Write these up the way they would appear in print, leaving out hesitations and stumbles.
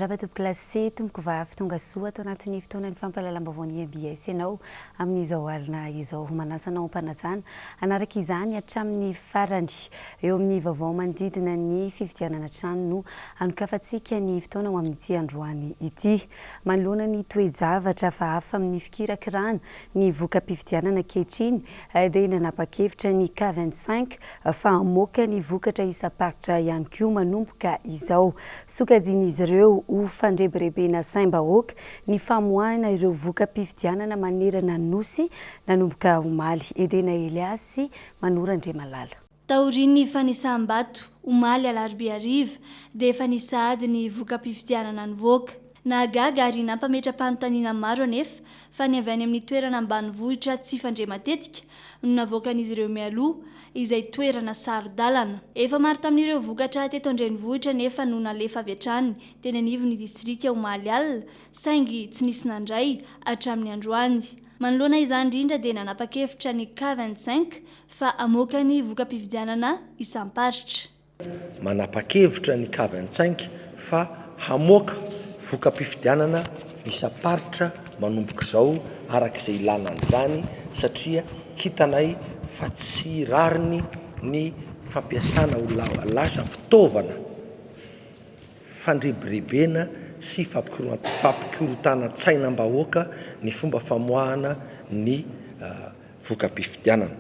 Miaraba-topoklasy tomboko vavy tonga soa atao anatin'ny fotoanan'ny fampahalalam-baovao MBS ianao amin'izao alina izao manasanao ampanajana anaraka izany hatramin'ny farany eo amin'ny vaovao manodidina ny fifidianana trano no anokafantsika ny fotoana ho amin'ity androany ity manoloana ny toe-javatra hafahafa amin'ny fikirakirana ny voka-pifidianana ankehitriny dia nanapa-kevitra ny K25 fa hamoaka ny vokatra isa-paritra ihany koa manomboka izao sokajin'izy ireo ho fandrebirebena saim-bahoaka ny famoahana ireo voka-pifidianana manerana nosy nanomboka omaly Edena Eliasy Manora Andriamalala. Taorian'ny fanisam-bato omaly alarobia hariva dia efa nisahady ny voka-pifidianana nivoaka. Nahagaga ary nampametra-panontaniana maro anefa fa ny avy any amin'ny toerana ambanivohitra tsy fandre matetika no navoakan'izy ireo mialoha izay toerana sarodalana. Efa maro tamin'ireo vokatra teto an-drenivohitra nefa no nalefa avy hatrany teny anivon'ny distrika omaly alina saingy tsy nisy nandray hatramin'ny androany. Manoloana izany indrindra dia nanapa-kevitra ny K25 fa hamoaka ny voka-pifidianana isam-paritra. Manapa-kevitra ny K25 fa hamoaka voka-pifidianana isam-paritra manomboka izao arak'izay ilana an'izany satria hitanay fa tsy rariny ny fampiasana ho lasa fitaovana fandrebirebena sy fampikorotana-tsainam-bahoaka ny fomba famoahana ny voka-pifidianana.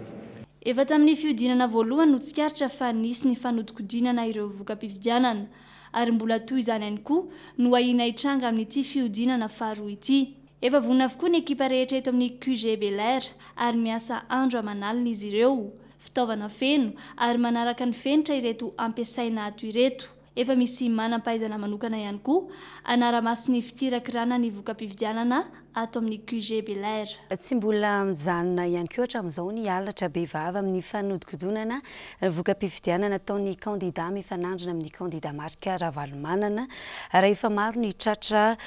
Efa tamin'ny fiodinana voalohany no tsikaritra fa nisy ny fanodikodinana ireo voka-pifidianana ary mbola toy izany ihany koa no ahina hitranga amin'ity fiodinana faharoa ity. Efa vonona avokoa ny ekipa rehetra eto amin'ny QG Belair ary miasa andro aman'alina izy ireo. Fitaovana feno ary manaraka ny fenitra ireto ampiasaina ato ireto. Efa misy manam-pahaizana manokana ihany koa anara-maso ny fikirakirana ny voka-pifidianana ato amin'ny QG Belair. Tsy mbola mijanona ihany koa hatramin'izao ny halatra be vava amin'ny fanodikodonana voka-pifidianana ataon'ny kandida mifanandrina amin'ny kandida marika Ravalomanana. Raha efa maro ny tratra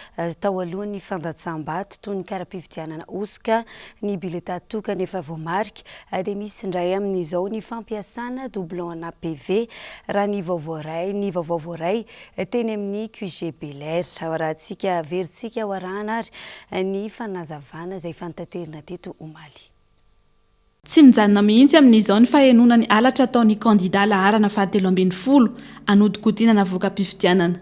tao alohan'ny fandatsam-bato toy ny kara-pifidianana Osika, ny bileta tokana efa voamarika dia misy indray amin'izao ny fampiasana doublon na PV raha ny vaovao iray teny amin'ny QG Belair. Raha antsika averintsika ao arahana ary ny fanazavana izay fantaterina teto omaly. Tsy mijanona mihitsy amin'izao ny fahenona ny halatra ataon'ny kandida laharana fahatelo ambin'ny folo hanodikodinana voka-pifidianana.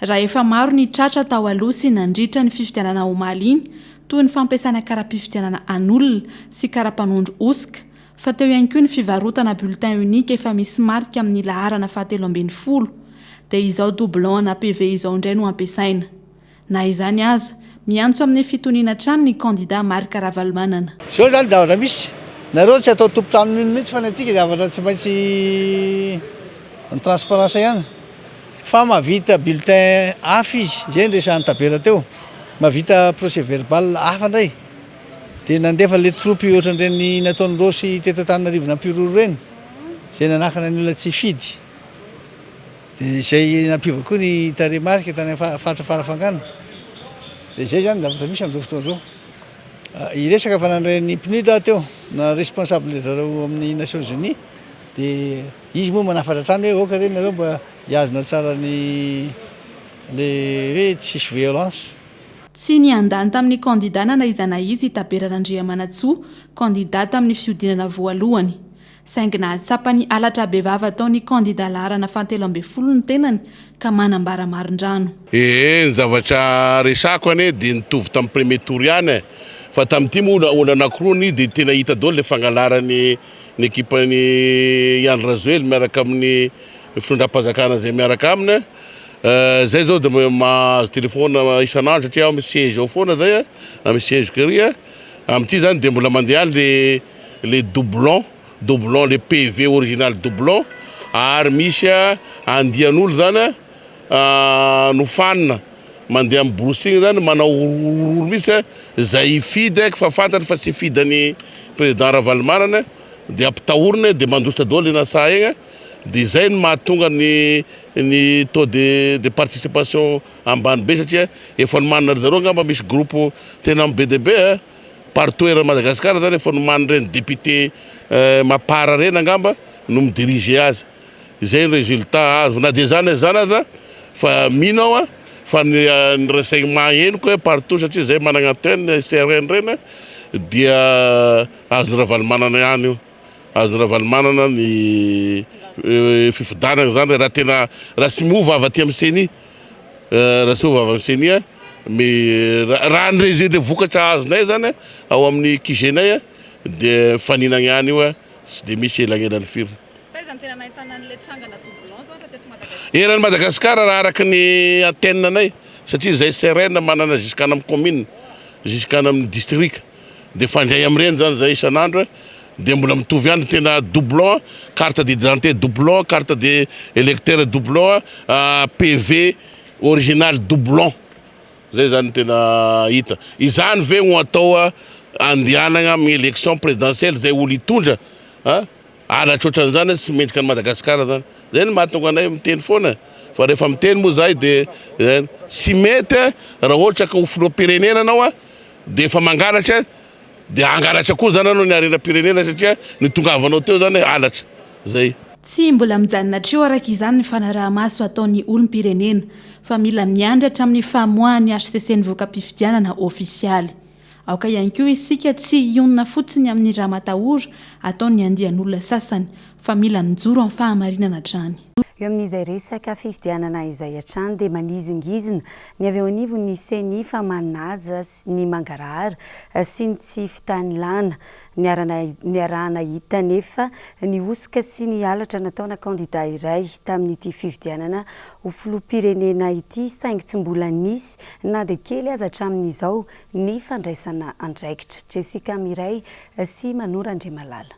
Raha efa maro ny tratra tao aloha sy nandritra ny fifidianana omaly iny toy ny fampiasana kara-pifidianana an'olona sy kara-panondro Osika fa teo ihany koa ny fivarotana bulletin unique efa misy marika amin'ny laharana fahatelo ambin'ny folo dia izao doublon na PV izao indray no ampiasaina. Na izany aza miantso amin'ny fitoniana trano ny kandida marika Ravalomanana. Izao zany zavatra misy. Nareo tsy atao tompo-trano mihitsy fa ny antsika zavatra tsy maintsy ny transparence ihany. Fa mavita bulletin hafa izy, izay resahany tabera teo. Mavita procès verbal hafa indray. Dia nandefa le troupy ohatran'ireny nataon'ny Rosy teto Antananarivo nampiroro reny. Izay nanakana ny olona tsy fidy. Dia izay nampiova koa ny taremarika tany faritra farafangana. Dia izay zany zavatra misy amin'izao fotoana izao. Iresaka fa nandray ny PNUD teo na responsable zareo amin'ny Nations Unies dia izy moa manafatra trano hoe oka reny nareo mba hiazona tsara ny le hoe tsisy violence. Tsy ny andany tamin'ny kandidana na izana izy Taberan'Andriamanatsoa kandida tamin'ny fiodinana voalohany. Saingy nahatsapa ny halatra be vava ataon'ny kandida laharana fahatelo ambin'ny folo ny tenany ka manambara marin-drano. Ny zavatra resako ane dia nitovy tamin'ny premier tour ihany fa tamin'ity moa olo anankiroa dia tena hita daholo le fangalaran'ny ekipan'ny Ian Razoely miaraka amin'ny fitondram-panjakana izay miaraka aminy. Zay zao dia mahazo telefona isan'andro satria amin'ny siège ao foana zay amin'ny siège keria amin'ity zany dia mbola mandeha le doublon le PV original doublon ary misy andian'olo zany nofanina mandeha amin'ny brosing zany manao oro misy zay fidy fa fantatra fa tsy fidan'ny président Ravalomanana dia ampitahorina dia mandositra daholo nasa egna dia zay no mahatonga ny taux de participation ambany be satria efa nomanina ry zareo angamba misy groupe tena be dia be partout era Madagasikara zany efa nomanina reny député mapara reny angamba no midirige azy. Izay ny résultat azo na dia zany aza fa mino ao fa ny renseignement henoko hoe partout satria zay manana antenne CRN reny dia azony ravalimanana ihany io azony ravalimanana ny fifidanana zany raha tena raha sy miova avy aty amin'ny CENI raha sy miova avy amin'ny CENI raha ny vokatra azonay zany ao amin'ny kigenay dia faninana ihany io sy de misy elagnelany firy. Eran'ny Madagasikara raha araky ny antenne anay satria zay CRN manana jusqu'à amin'ny commune jusqu'à amin'ny district de fandray amin'ireny zany zay isan'andro de mbola mitovy ihany tena doublon carte d'identité doublon carte d'électeur doublon PV original doublon zay zany tena hita izany ve ho atao andianana amin'ny élection présidentielle zay olo hitondra halatra ohatran'izany sy mendrika ny Madagasikara zany zay ny mahatonga anay miteny foana fa rehefa miteny moa zahay de sy mety raha ohatra ka ho filoham-pirenena anao de efa mangalatra de angalatra koa zany anao ny harena-pirenena satria ny tongavanao teo zany halatra zay. Tsy mbola mijanona treo araka izany ny fanaraha-maso ataon'ny olom-pirenena fa mila miandratra amin'ny famoahan'ny HCC ny voka-pifidianana ofisialy. Aoka ihany koa isika tsy ionona fotsiny amin'ny raha matahora ataon'ny andian'olona sasany fa mila mijoro amin'ny fahamarinana hatrany. Eo amin'izay resaka fifidianana izay hatrany dia manizingizina ny avy eo anivo ny CENI fa manaja ny mangarahara sy ny tsy fitanilana ny arahana hita nefa ny osoka sy ny halatra nataona kandida iray tamin'ity fifidianana ho filoham-pirenena ity saingy tsy mbola nisy na dia kely aza hatramin'izao ny fandraisana andraikitra. Jessica Miray sy Manora Andriamalala.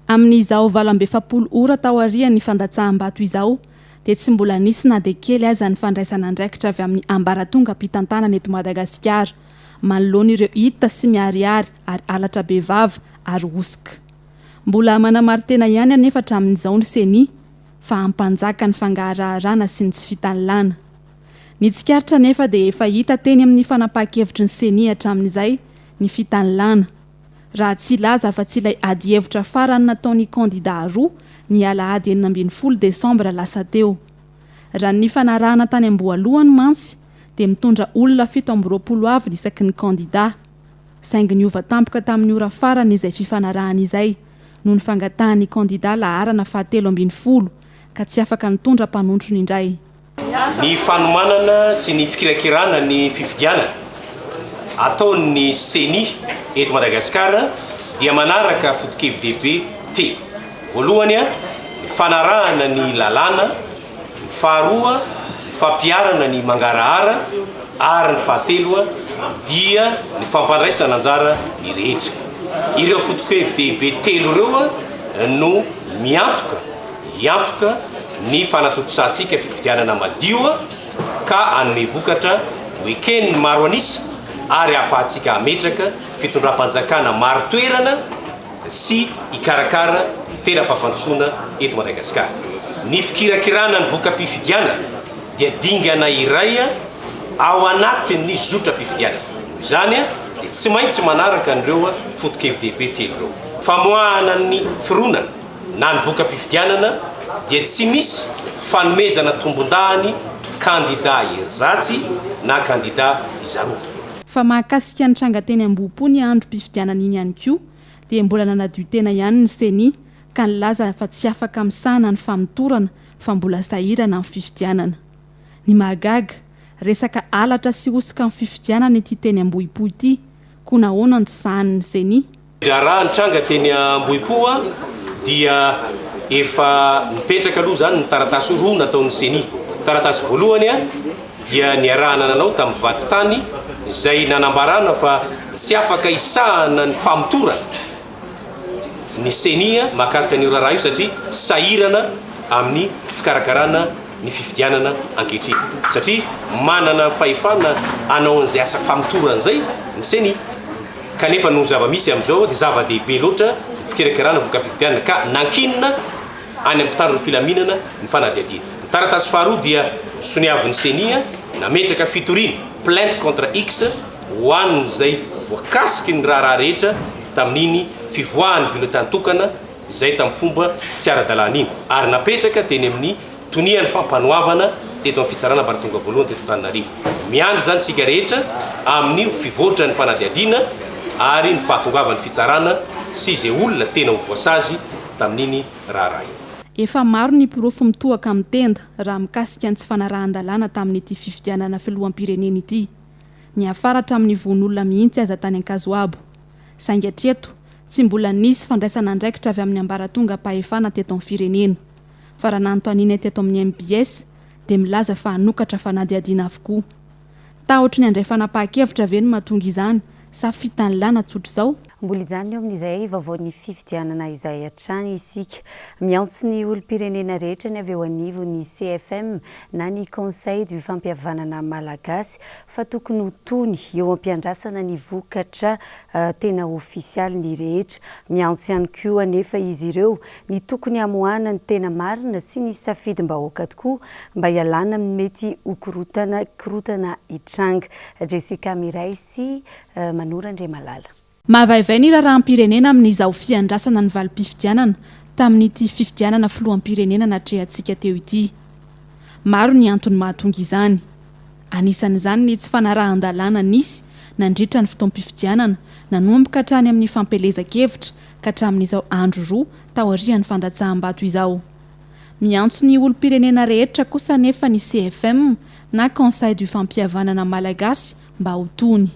Amin'izao 27 ora tao arian'ny fandatsaham-bato izao dia tsy mbola nisy na dia kely aza ny fandraisana andraikitra avy amin'ny ambaratonga mpitantanana eto Madagasikara manoloana ireo hita sy miharihary ary halatra bevava ary osoka. Mbola manamary tena ihany anefa hatramin'izao ny CENI fa hampanjaka ny fangaharahana sy ny tsy fitanilana. Ny tsikaritra nefa dia efa hita teny amin'ny fanapahan-kevitry ny CENI hatramin'izay ny fitanilana. Raha tsy laza fa tsy ilay ady hevitra farany nataon'ny kandida roa ny alahady 12 Desambra lasa teo. Raha ny fanarahana tany Amboalohany mantsy dia mitondra olona 720 avy isaky ny kandida. Saingy niova tampoka tamin'ny ora farany izay fifanarahana izay noho ny fangatahan'ny kandida laharana 720 ka tsy afaka nitondra mpanontrony indray. Ny fanomanana sy ny fikirakirana ny fifidianana ataon'ny CENI eto Madagasikara dia manaraka foto-kevin-dehibe telo. Voalohany ny fanarahana ny lalàna, ny faharoa ny fampiarana ny mangarahara ary ny fahatelo dia ny fampandraisana anjara ny rehetra. Ireo foto-kevin-dehibe telo ireo no miantoka ny fanatotosantsika fifidianana madio ka anome vokatra weekend maro anisa ary ahafahantsika ametraka fitondram-panjakana maro toerana sy ikarakara tena fampandrosoana eto Madagasikara. Ny fikirakirana ny voka-pifidianana dia dingana iray ao anatin'ny zotra-pifidianana. Izany dia tsy maintsy manaraka an'ireo foto-kevin-dehibe telo ireo. Famoahana ny fironana na ny voka-pifidianana dia tsy misy fanomezana tombon-dahany kandida herizatsy na kandida izaroa. Fa mahakasika ny tranga-teny Ambohipo ny andro mpifidianana iny ihany koa dia mbola nanadio tena ihany ny CENI ka nilaza fa tsy afaka misahana ny famitorana fa mbola sahirana amin'ny fifidianana. Ny mahagaga resaka halatra sy osoka amin'ny fifidianana ity teny Ambohipo ity koa nahoana ny tosahan'ny CENI. Raha ny tranga teny Ambohipo dia efa mipetraka aloha zany ny taratasy roa nataon'ny CENI. Taratasy voalohany dia ny arahana nanao tamin'ny vatitany izay nanambarana fa tsy afaka isahana ny famitorana ny CENI mahakasika ny raharaha io satria sahirana amin'ny fikarakarana ny fifidianana ankehitriny. Satria manana fahefana anao an'izay asa famitorana izay ny CENI. Kanefa noho zava-misy amin'izao dia zava-dehibe loatra fikarakarana voka-pifidianana ka nankinina any ampitandro ny filaminana ny fanadiadiana. Ny taratasy faharoa dia soniavin'ny CENI nametraka fitoriana plainte contre X ho an'izay voakasiky ny raharaha rehetra tamin'iny fivoahan'ny bulletin tokana izay tamin'ny fomba tsy ara-dalàna iny. Ary napetraka teny amin'ny toniany fampanoavana teto amin'ny fitsarana Baratonga voalohany teto Antananarivo. Miandry zany tsika rehetra amin'ny fivoatra ny fanadiadiana ary ny fahatongavan'ny fitsarana sy izay olona tena ho voasazy tamin'iny raharaha. Efa maro ny pirofo mitohaka amin'ny tenda raha mikasika ny tsy fanarahan-dalàna tamin'ity fifidianana filoham-pirenena ity. Ny afaratra amin'ny von'olona mihitsy aza tany Ankazoabo. Saingy hatreto tsy mbola nisy fandraisana andraikitra avy amin'ny ambaratonga pahefana teto amin'ny firenena. Fa raha nanontaniana teto amin'ny MBS dia milaza fa hanokatra fanadiadiana avokoa. Tahotra ny andray fanapahan-kevitra ve no mahatonga izany sa fitanilana tsotra izao? Mbola izany eo amin'izay vaovaon'ny fifidianana izay hatrany isika. Miantso ny olom-pirenena rehetra ny avy eo anivo ny CFM na ny Conseil du fampihavanana malagasy fa tokony ho tony eo ampiandrasana ny vokatra tena ofisialy ny rehetra. Miantso ihany koa anefa izy ireo ny tokony hamoahana ny tena marina sy ny safidim-bahoaka tokoa mba hialana amin'ny mety ho korotana hitranga. Jessica Miray sy Manora Andriamalala. Mahavaivay ny raharaham-pirenena amin'izao fiandrasana ny valim-pifidianana tamin'ity fifidianana filoham-pirenena natrehantsika teo ity. Maro ny antony mahatonga izany. Anisan'izany ny tsy fanarahan-dalàna nisy nandritra ny fotoam-pifidianana nanomboka hatrany amin'ny fampelezan-kevitra ka hatramin'izao andro roa taorian'ny fandatsaham-bato izao. Miantso ny olom-pirenena rehetra kosa nefa ny CFM na Conseil du fampihavanana malagasy mba ho tony.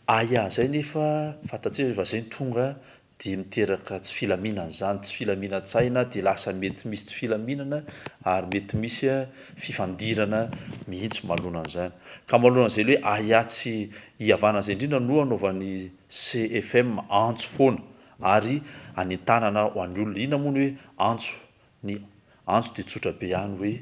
Aya zay nefa fantatsika fa zay tonga dia miteraka tsy filaminana zany, tsy filaminantsaina dia lasa mety misy tsy filaminana ary mety misy fifandirana mihitsy malonan'izany. Ka malonan'izay hoe aya tsy hiavana zay indrindra no anaovan'ny CFM antso foana ary anentanana ho an'ny olona. Ina moa ny hoe antso? Ny antso dia tsotra be ihany hoe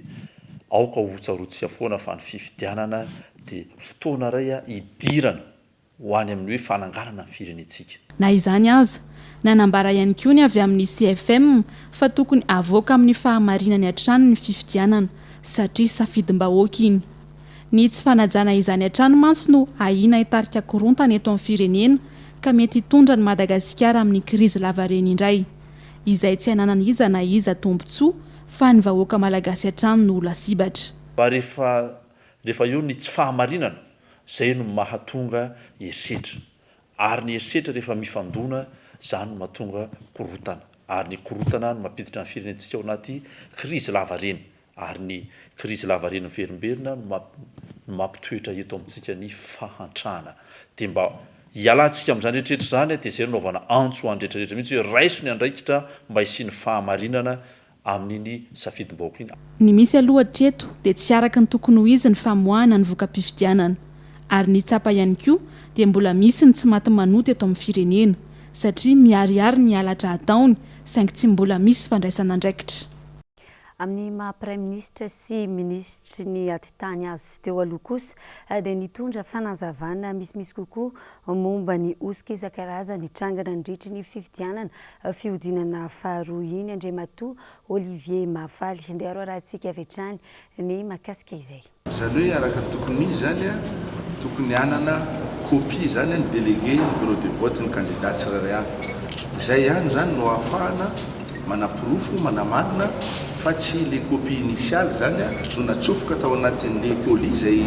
aoka hotsarotsika foana fa ny fifidianana dia fotoana iray hidirana ho any amin'ny hoe fananganana ny firenetsika. Na izany aza, nanambara ihany koa ny avy amin'ny CFM fa tokony avoaka amin'ny fahamarinany hatrany ny fifidianana satria safidim-bahoaka iny. Ny tsy fanajana izany hatrany mantsy no ahina hitarika korontana eto amin'ny firenena ka mety hitondra ny Madagasikara amin'ny krizy lavareny indray. Izay tsy hananana iza na iza tombotsoa fa ny vahoaka malagasy hatrany no lasibatra. Fa rehefa eo ny tsy fahamarinana zay no mahatonga herisetra ary ny herisetra rehefa mifandona zany no mahatonga korotana ary ny korotana no mampiditra ny firenentsika ao anaty krizy lavareny ary ny krizy lavareny verimberina no mampitoetra eto amintsika ny fahantrana dia mba hialantsika amin'izany rehetrarehetra zany dia zay naovana antso any rehetrarehetra mihitsy hoe raiso ny andraikitra mba hisiany fahamarinana amin'iny safidim-bahoaka iny. Ny misy aloha hatreto dia tsy araka ny tokony ho izy ny famoahana ny vokam-pifidianana. Ary ny tsapa ihany koa dia mbola misy ny tsy maty manoty eto amin'ny firenena satria miariary ny halatra ataony saingy tsy mbola misy fandraisana andraikitra. Amin'ny maha-praiminisitra sy ministry ny atitany azy teo aloha kosa dia nitondra fanazavana misimisy kokoa momba ny osika isan-karazany hitrangana nandritra ny fifidianana fihodinana faharoa iny. Andriamatoa Olivier Mafaly ndeha rahantsika avy hatrany ny mahakasika izay. Zany hoe araka tokony izy zany tokony hanana kopia zany ny délégué bureau de vote ny candidat tsirairay avy. Izay ihany zany no ahafahana manapirofo manamarina fa tsy le kopia initiale zany no natsofoka tao anatin'le colis izay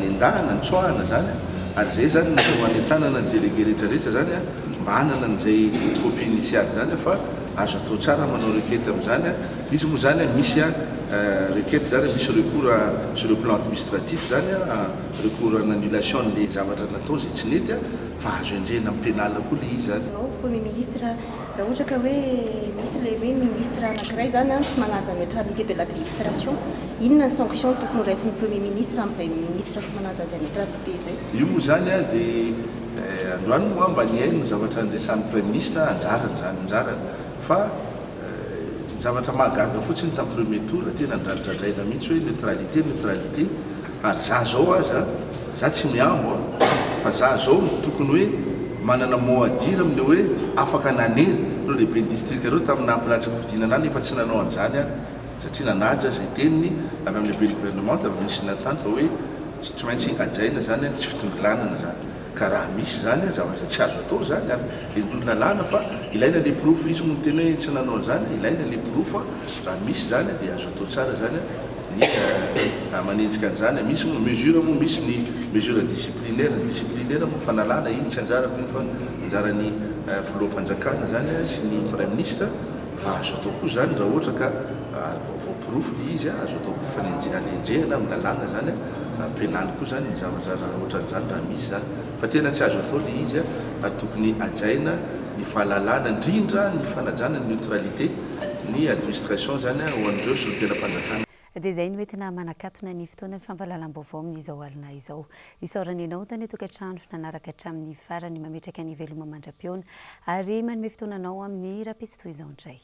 nendahana nitsoahana zany ary zay zany no manentanana ny délégué rehetrarehetra zany mba hanana an'izay kopia initiale zany fa azo atao tsara manao requête amin'izany. Izy moa zany misy requête zany misy recours sur le plan administratif zany recours en annulation le zavatra natao zay tsy nety fa azo enjena amin'ny pénal koa le izy zany. Premier ministre raha ohatra ka hoe misy le hoe ministre anankiray zany tsy manaja neutralité de l'administration, inona ny sanction tokony raisin'ny premier ministre amin'izay ministre tsy manaja zay neutralité zay? Io moa zany dia androany moa mba ny haino zavatra andresan'ny premier ministre anjarany zany anjarany fa zavatra mahagaga fotsiny tamin'ny premier tour tena ndradradraina mihitsy hoe neutralité ary za zao aza za tsy miambo fa za zao tokony hoe manana mot à dire amile hoe afaka nanery reo lehibe district reo tamin'ny nampilatsaka fidinana any efa tsy nanao an'izany satria nanaja zay teniny avy amin'ny lehibe gouvernement avy misy natany fa hoe tsy maintsy ajaina zany tsy fitongilanana zany ka raha misy zany zavatra tsy azo atao zany ary enolona lana fa ilaina le pirofo izy mo tena hoe tsy nanao zany ilaina le pirofo raha misy zany dia azo atao tsara zany ny manenjika an'izany misy mo mesure moa misy ny mesure disciplinaire moa fanalana iny tsy anjarako iny fa anjarany filoham-panjakana zany sy ny premier ministre fa azo atao koa zany raha ohatra ka voapirofo le izy azo atao koa fanenjehana amin'ny lalàna zany ampianany koa zany ny zavatra raha ohatran'izany raha misy zany fa tena tsy azo atao le izy ary tokony ajaina ny fahalalana indrindra ny fanajana ny neutralité ny administration zany ho an'izao sy ny tena mpanjakana dia izay no entina manakatona ny fotoana ny fampahalalam-baovao amin'izao alina izao isaorana ianao tany tokantrano nanaraka hatramin'ny farany mametraka ny veloma mandram-piona ary manome fotoananao amin'ny rapitsy toy izao indray